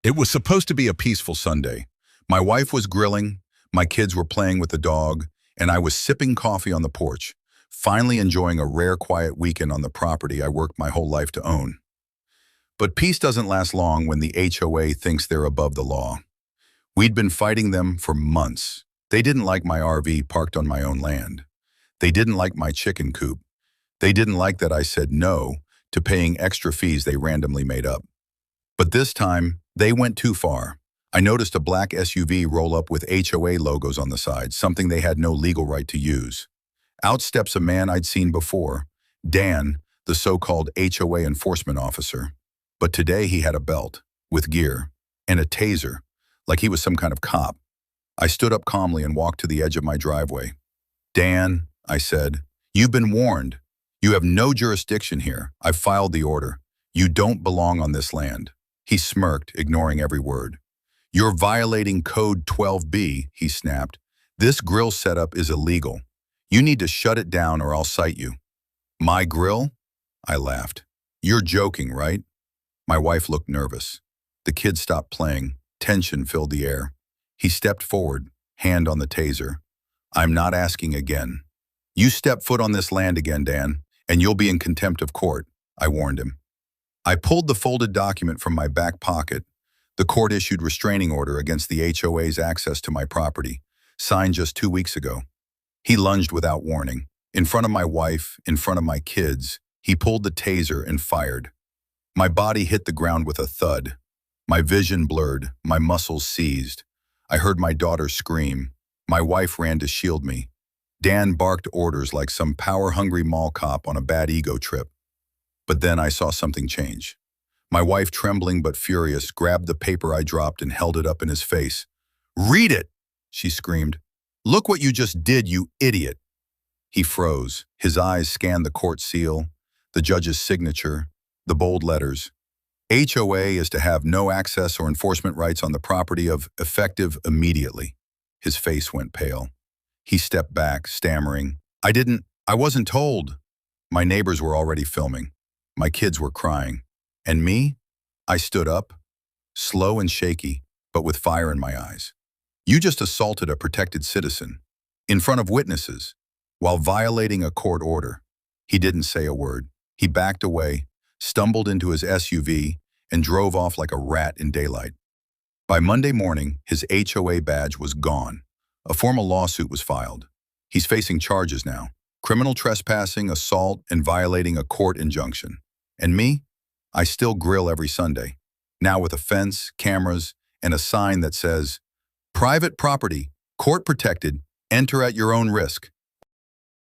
It was supposed to be a peaceful Sunday. My wife was grilling, my kids were playing with the dog, and I was sipping coffee on the porch, finally enjoying a rare quiet weekend on the property I worked my whole life to own. But peace doesn't last long when the HOA thinks they're above the law. We'd been fighting them for months. They didn't like my RV parked on my own land. They didn't like my chicken coop. They didn't like that I said no to paying extra fees they randomly made up. But this time, they went too far. I noticed a black SUV roll up with HOA logos on the side, something they had no legal right to use. Out steps a man I'd seen before, Dan, the so-called HOA enforcement officer. But today he had a belt, with gear, and a taser, like he was some kind of cop. I stood up calmly and walked to the edge of my driveway. Dan, I said, you've been warned. You have no jurisdiction here. I've filed the order. You don't belong on this land. He smirked, ignoring every word. You're violating Code 12B, he snapped. This grill setup is illegal. You need to shut it down or I'll cite you. My grill? I laughed. You're joking, right? My wife looked nervous. The kids stopped playing. Tension filled the air. He stepped forward, hand on the taser. I'm not asking again. You step foot on this land again, Dan, and you'll be in contempt of court, I warned him. I pulled the folded document from my back pocket, the court-issued restraining order against the HOA's access to my property, signed just 2 weeks ago. He lunged without warning. In front of my wife, in front of my kids, he pulled the taser and fired. My body hit the ground with a thud. My vision blurred, my muscles seized. I heard my daughter scream. My wife ran to shield me. Dan barked orders like some power-hungry mall cop on a bad ego trip. But then I saw something change. My wife, trembling but furious, grabbed the paper I dropped and held it up in his face. "Read it!" she screamed. "Look what you just did, you idiot!" He froze. His eyes scanned the court seal, the judge's signature, the bold letters. HOA is to have no access or enforcement rights on the property of effective immediately. His face went pale. He stepped back, stammering, I wasn't told." My neighbors were already filming. My kids were crying. And me? I stood up, slow and shaky, but with fire in my eyes. You just assaulted a protected citizen, in front of witnesses, while violating a court order. He didn't say a word. He backed away, stumbled into his SUV, and drove off like a rat in daylight. By Monday morning, his HOA badge was gone. A formal lawsuit was filed. He's facing charges now: criminal trespassing, assault, and violating a court injunction. And me? I still grill every Sunday, now with a fence, cameras, and a sign that says, "Private property, court protected, enter at your own risk."